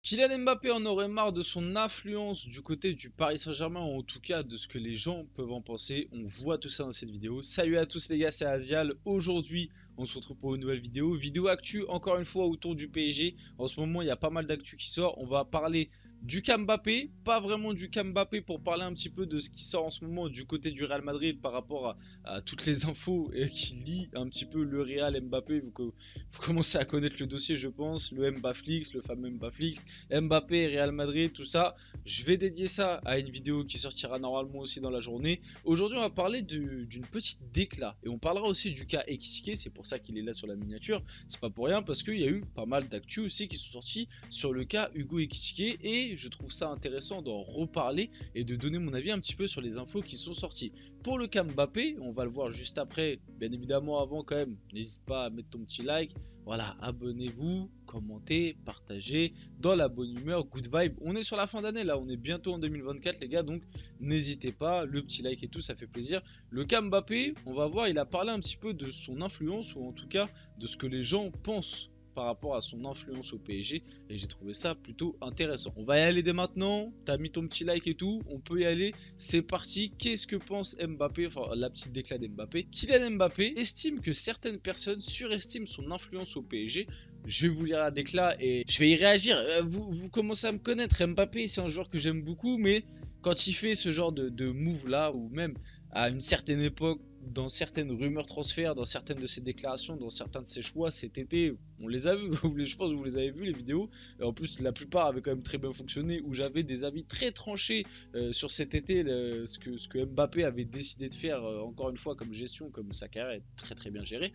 Kylian Mbappé en aurait marre de son influence du côté du Paris Saint-Germain, ou en tout cas de ce que les gens peuvent en penser. On voit tout ça dans cette vidéo. Salut à tous les gars, c'est Azial. Aujourd'hui, on se retrouve pour une nouvelle vidéo. Vidéo actu, encore une fois, autour du PSG. En ce moment, il y a pas mal d'actu qui sort. On va parler du cas Mbappé, pas vraiment du cas Mbappé, pour parler un petit peu de ce qui sort en ce moment du côté du Real Madrid par rapport à toutes les infos qui lient un petit peu le Real Mbappé. Vous commencez à connaître le dossier, je pense, le Mbaflix, le fameux Mbaflix, Mbappé, Real Madrid, tout ça. Je vais dédier ça à une vidéo qui sortira normalement aussi dans la journée. Aujourd'hui, on va parler d'une petite déclat et on parlera aussi du cas Ekitike. C'est pour ça qu'il est là sur la miniature. C'est pas pour rien, parce qu'il y a eu pas mal d'actu aussi qui sont sortis sur le cas Hugo Ekitike et je trouve ça intéressant d'en reparler et de donner mon avis un petit peu sur les infos qui sont sorties. Pour le cas Mbappé, on va le voir juste après. Bien évidemment, avant quand même, n'hésite pas à mettre ton petit like. Voilà, abonnez-vous, commentez, partagez, dans la bonne humeur, good vibe. On est sur la fin d'année là, on est bientôt en 2024 les gars, donc n'hésitez pas, le petit like et tout, ça fait plaisir. Le cas Mbappé, on va voir, il a parlé un petit peu de son influence, ou en tout cas de ce que les gens pensent par rapport à son influence au PSG, et j'ai trouvé ça plutôt intéressant. On va y aller dès maintenant, t'as mis ton petit like et tout, on peut y aller, c'est parti. Qu'est-ce que pense Mbappé, enfin la petite déclat d'Mbappé. Kylian Mbappé estime que certaines personnes surestiment son influence au PSG. Je vais vous lire la déclat et je vais y réagir. Vous commencez à me connaître, Mbappé c'est un joueur que j'aime beaucoup, mais quand il fait ce genre de move là, ou même à une certaine époque, dans certaines rumeurs transferts, dans certaines de ses déclarations, dans certains de ses choix cet été, on les a vus, je pense que vous les avez vus les vidéos, et en plus la plupart avaient quand même très bien fonctionné, où j'avais des avis très tranchés sur cet été, ce que Mbappé avait décidé de faire, encore une fois comme gestion, comme sa carrière est très très bien gérée.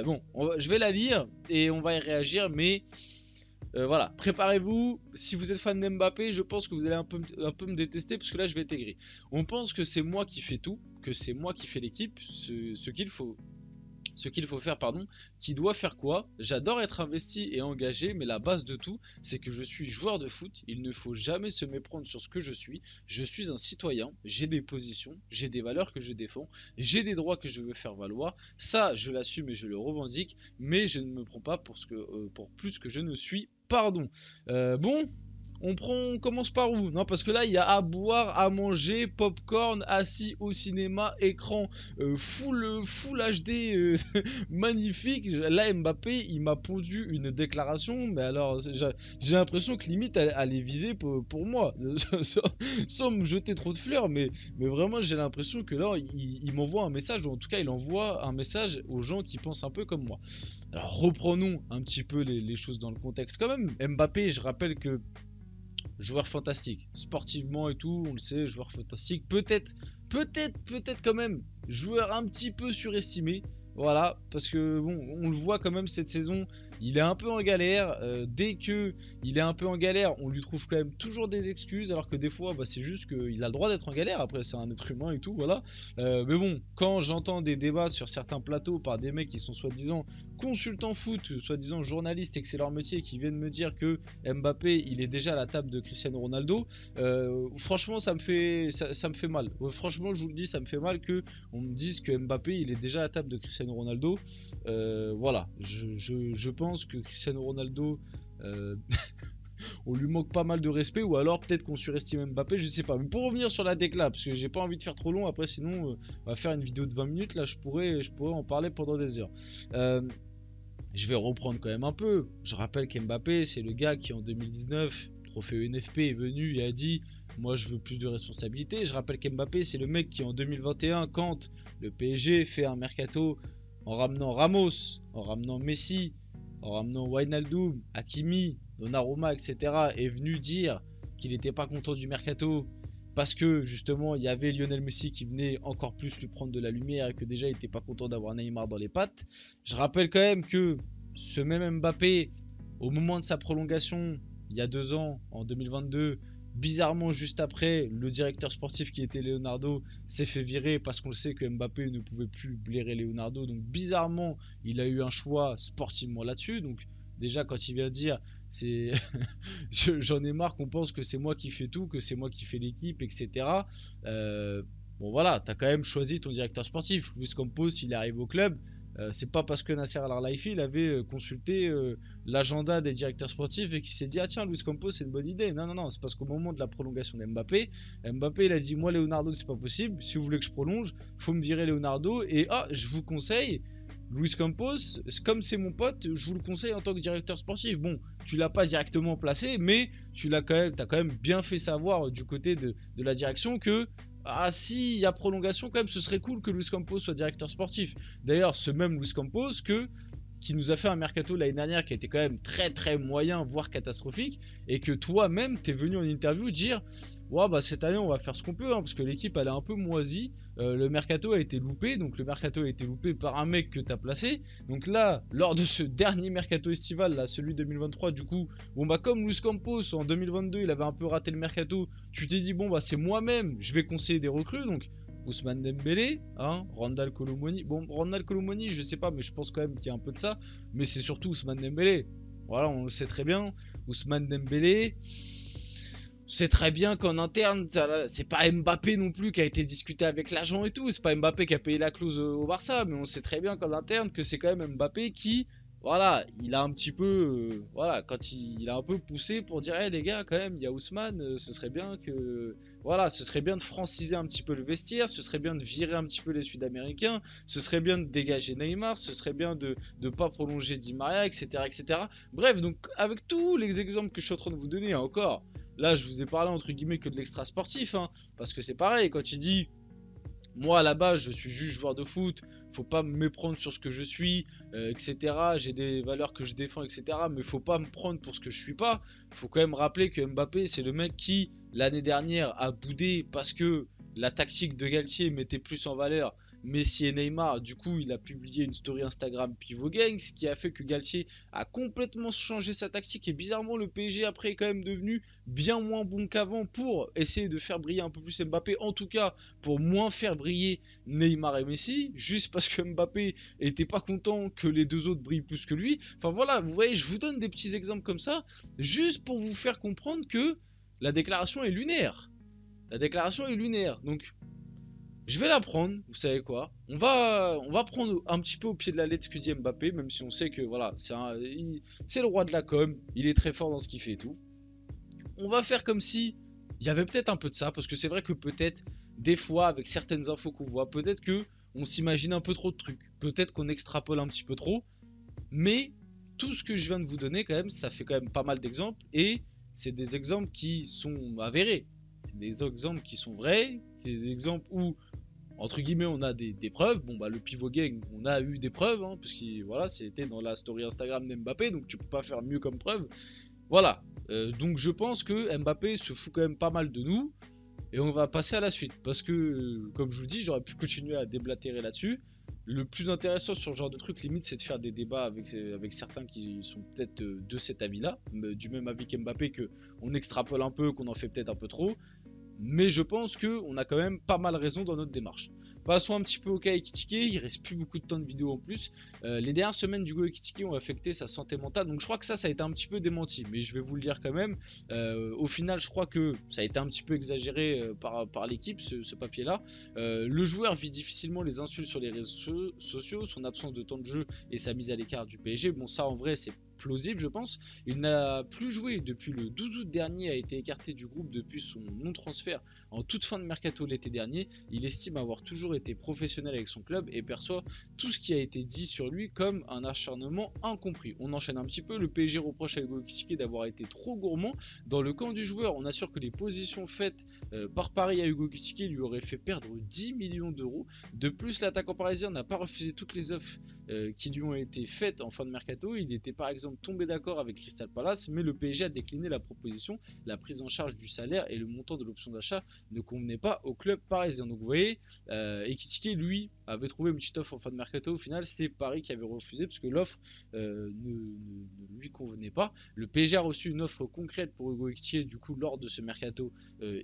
Bon, je vais la lire et on va y réagir, mais... voilà, préparez-vous. Si vous êtes fan d'Mbappé, je pense que vous allez un peu me détester, parce que là je vais être aigri. On pense que c'est moi qui fais tout, que c'est moi qui fais l'équipe, ce qu'il faut faire, pardon. Qui doit faire quoi? J'adore être investi et engagé, mais la base de tout, c'est que je suis joueur de foot. Il ne faut jamais se méprendre sur ce que je suis. Je suis un citoyen, j'ai des positions, j'ai des valeurs que je défends, j'ai des droits que je veux faire valoir. Ça, je l'assume et je le revendique, mais je ne me prends pas pour plus que je ne suis. Pardon. Bon. On commence par où? Non, parce que là, il y a à boire, à manger, popcorn, assis au cinéma, écran full HD, magnifique. Là, Mbappé, il m'a pondu une déclaration, mais alors, j'ai l'impression que limite, elle est visée pour moi, sans me jeter trop de fleurs, mais vraiment, j'ai l'impression que là, il m'envoie un message, ou en tout cas, il envoie un message aux gens qui pensent un peu comme moi. Alors, reprenons un petit peu les choses dans le contexte quand même. Mbappé, je rappelle que joueur fantastique, sportivement et tout, on le sait, joueur fantastique, peut-être quand même, joueur un petit peu surestimé, voilà, parce que bon, on le voit quand même cette saison, il est un peu en galère, dès que il est un peu en galère, on lui trouve quand même toujours des excuses, alors que des fois, bah, c'est juste qu'il a le droit d'être en galère, après c'est un être humain et tout, voilà, mais bon, quand j'entends des débats sur certains plateaux par des mecs qui sont soi-disant consultants foot, soi-disant journalistes et que c'est leur métier, qui viennent me dire que Mbappé, il est déjà à la table de Cristiano Ronaldo, franchement ça me fait mal, franchement je vous le dis, ça me fait mal que on me dise que Mbappé il est déjà à la table de Cristiano Ronaldo. Voilà, je pense que Cristiano Ronaldo on lui manque pas mal de respect, ou alors peut-être qu'on surestime Mbappé, je sais pas. Mais pour revenir sur la décla, parce que j'ai pas envie de faire trop long, après sinon on va faire une vidéo de 20 minutes, là je pourrais en parler pendant des heures. Je vais reprendre quand même un peu. Je rappelle qu'Mbappé, c'est le gars qui en 2019, trophée NFP, est venu et a dit « Moi je veux plus de responsabilités ». Je rappelle qu'Mbappé, c'est le mec qui en 2021, quand le PSG fait un mercato en ramenant Ramos, en ramenant Messi, en ramenant Wijnaldum, Hakimi, Donnarumma, etc., est venu dire qu'il n'était pas content du mercato parce que justement il y avait Lionel Messi qui venait encore plus lui prendre de la lumière et que déjà il n'était pas content d'avoir Neymar dans les pattes. Je rappelle quand même que ce même Mbappé, au moment de sa prolongation, il y a 2 ans, en 2022, bizarrement juste après, le directeur sportif qui était Leonardo s'est fait virer parce qu'on le sait que Mbappé ne pouvait plus blairer Leonardo, donc bizarrement il a eu un choix sportivement là-dessus. Donc déjà quand il vient dire c'est j'en ai marre qu'on pense que c'est moi qui fais tout, que c'est moi qui fais l'équipe, etc. Bon voilà, t'as quand même choisi ton directeur sportif. Luis Campos, il arrive au club, C'est pas parce que Nasser Al-Khelaifi il avait consulté l'agenda des directeurs sportifs et qu'il s'est dit ah tiens Luis Campos c'est une bonne idée. Non non non, c'est parce qu'au moment de la prolongation d'Mbappé, Mbappé il a dit moi Leonardo c'est pas possible, si vous voulez que je prolonge, faut me virer Leonardo et je vous conseille Luis Campos, comme c'est mon pote, je vous le conseille en tant que directeur sportif. Bon, tu l'as pas directement placé, mais t'as quand même bien fait savoir du côté de la direction que si il y a prolongation quand même, ce serait cool que Luis Campos soit directeur sportif. D'ailleurs, ce même Luis Campos qui nous a fait un mercato l'année dernière qui a été quand même très très moyen, voire catastrophique, et que toi-même t'es venu en interview dire ouais bah cette année on va faire ce qu'on peut parce que l'équipe elle est un peu moisie, le mercato a été loupé, donc le mercato a été loupé par un mec que t'as placé, donc là lors de ce dernier mercato estival là, celui 2023 du coup, bon bah comme Luis Campos en 2022 il avait un peu raté le mercato, tu t'es dit bon bah c'est moi-même, je vais conseiller des recrues, donc Ousmane Dembélé, Randal Kolo Muani. Bon, Randal Kolo Muani, je sais pas, mais je pense quand même qu'il y a un peu de ça. Mais c'est surtout Ousmane Dembélé. Voilà, on le sait très bien. Ousmane Dembélé, c'est très bien qu'en interne, c'est pas Mbappé non plus qui a été discuté avec l'agent et tout. C'est pas Mbappé qui a payé la clause au Barça, mais on sait très bien qu'en interne que c'est quand même Mbappé qui, voilà, il a un petit peu, voilà, quand il a un peu poussé pour dire, hey, les gars, quand même, il y a Ousmane, ce serait bien que, voilà, ce serait bien de franciser un petit peu le vestiaire, ce serait bien de virer un petit peu les Sud-Américains, ce serait bien de dégager Neymar, ce serait bien de pas prolonger Di Maria, etc., etc. Bref, donc avec tous les exemples que je suis en train de vous donner, encore. Là, je vous ai parlé entre guillemets que de l'extra sportif, parce que c'est pareil, quand il dit moi à la base je suis juste joueur de foot, faut pas me méprendre sur ce que je suis, etc. J'ai des valeurs que je défends, etc. Mais faut pas me prendre pour ce que je suis pas. Faut quand même rappeler que Mbappé c'est le mec qui l'année dernière a boudé parce que la tactique de Galtier mettait plus en valeur Messi et Neymar. Du coup il a publié une story Instagram Pivot Gang, ce qui a fait que Galtier a complètement changé sa tactique et bizarrement le PSG après est quand même devenu bien moins bon qu'avant pour essayer de faire briller un peu plus Mbappé, en tout cas pour moins faire briller Neymar et Messi, juste parce que Mbappé était pas content que les deux autres brillent plus que lui. Enfin voilà, vous voyez, je vous donne des petits exemples comme ça, juste pour vous faire comprendre que la déclaration est lunaire. La déclaration est lunaire, donc je vais la prendre, vous savez quoi, on va prendre un petit peu au pied de la lettre ce que dit Mbappé, même si on sait que voilà, c'est le roi de la com, il est très fort dans ce qu'il fait et tout. On va faire comme si il y avait peut-être un peu de ça, parce que c'est vrai que peut-être des fois avec certaines infos qu'on voit, peut-être que on s'imagine un peu trop de trucs, peut-être qu'on extrapole un petit peu trop, mais tout ce que je viens de vous donner quand même, ça fait quand même pas mal d'exemples et c'est des exemples qui sont avérés, des exemples qui sont vrais, c'est des exemples où entre guillemets on a des preuves. Bon bah le pivot gang on a eu des preuves parce que voilà c'était dans la story Instagram d'Mbappé, donc tu peux pas faire mieux comme preuve. Voilà, donc je pense que Mbappé se fout quand même pas mal de nous. Et on va passer à la suite. Parce que, comme je vous dis, j'aurais pu continuer à déblatérer là-dessus. Le plus intéressant sur ce genre de truc, limite, c'est de faire des débats avec certains qui sont peut-être de cet avis-là. Du même avis qu'Mbappé, qu'on extrapole un peu, qu'on en fait peut-être un peu trop. Mais je pense qu'on a quand même pas mal raison dans notre démarche. Passons un petit peu au cas Ekitike, il reste plus beaucoup de temps de vidéo en plus. Les dernières semaines du Go Ekitike ont affecté sa santé mentale, donc je crois que ça a été un petit peu démenti, mais je vais vous le dire quand même. Au final, je crois que ça a été un petit peu exagéré par l'équipe, ce papier-là. Le joueur vit difficilement les insultes sur les réseaux sociaux, son absence de temps de jeu et sa mise à l'écart du PSG. Bon, ça en vrai, c'est plausible je pense. Il n'a plus joué depuis le 12 août dernier, a été écarté du groupe depuis son non-transfert en toute fin de mercato l'été dernier. Il estime avoir toujours été professionnel avec son club et perçoit tout ce qui a été dit sur lui comme un acharnement incompris. On enchaîne un petit peu, le PSG reproche à Hugo Ekitike d'avoir été trop gourmand dans le camp du joueur. On assure que les positions faites par Paris à Hugo Ekitike lui auraient fait perdre 10 millions d'euros. De plus, l'attaquant parisien n'a pas refusé toutes les offres qui lui ont été faites en fin de mercato. Il était par exemple tombé d'accord avec Crystal Palace, mais le PSG a décliné la proposition. La prise en charge du salaire et le montant de l'option d'achat ne convenaient pas au club parisien. Donc vous voyez, Ekitike lui avait trouvé une petite offre en fin de mercato. Au final, c'est Paris qui avait refusé parce que l'offre ne lui convenait pas. Le PSG a reçu une offre concrète pour Hugo Ekitike du coup lors de ce mercato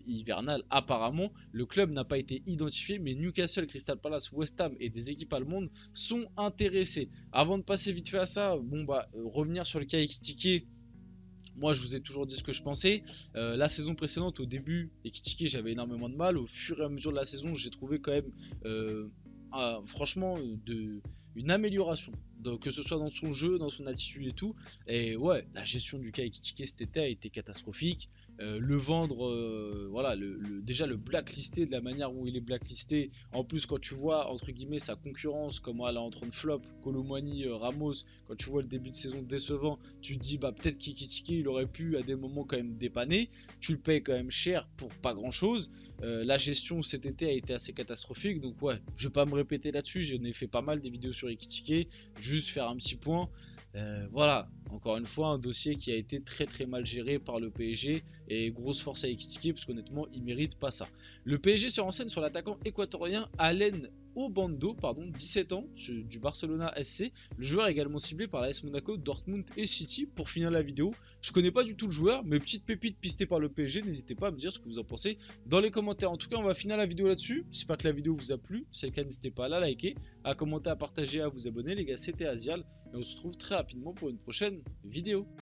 hivernal. Apparemment, le club n'a pas été identifié, mais Newcastle, Crystal Palace, West Ham et des équipes allemandes sont intéressés. Avant de passer vite fait à ça, bon bah revenir sur le cas Ekitike. Moi, je vous ai toujours dit ce que je pensais. La saison précédente, au début, Ekitike, j'avais énormément de mal. Au fur et à mesure de la saison, j'ai trouvé quand même, franchement, une amélioration, donc, que ce soit dans son jeu, dans son attitude et tout. Et ouais, la gestion du cas Ekitike cet été a été catastrophique. Le vendre, voilà, déjà le blacklisté de la manière où il est blacklisté. En plus, quand tu vois entre guillemets sa concurrence, comment elle est en train de flop, Kolo Muani, Ramos, quand tu vois le début de saison décevant, tu te dis bah peut-être qu'Ekitike il aurait pu à des moments quand même dépanner. Tu le payes quand même cher pour pas grand chose. La gestion cet été a été assez catastrophique, donc ouais, je vais pas me répéter là-dessus, j'en ai fait pas mal des vidéos sur Ekitike, juste faire un petit point. Voilà, encore une fois, un dossier qui a été très mal géré par le PSG, et grosse force à Ekitike parce qu'honnêtement, il mérite pas ça. Le PSG se renseigne sur l'attaquant équatorien Alen Obando, 17 ans, du Barcelona SC. Le joueur est également ciblé par la AS Monaco, Dortmund et City. Pour finir la vidéo, je connais pas du tout le joueur, mais petite pépite pistée par le PSG, n'hésitez pas à me dire ce que vous en pensez dans les commentaires. En tout cas, on va finir la vidéo là-dessus. J'espère que la vidéo vous a plu. Si c'est le cas, n'hésitez pas à la liker, à commenter, à partager, à vous abonner. Les gars, c'était Azial, et on se retrouve très rapidement pour une prochaine vidéo.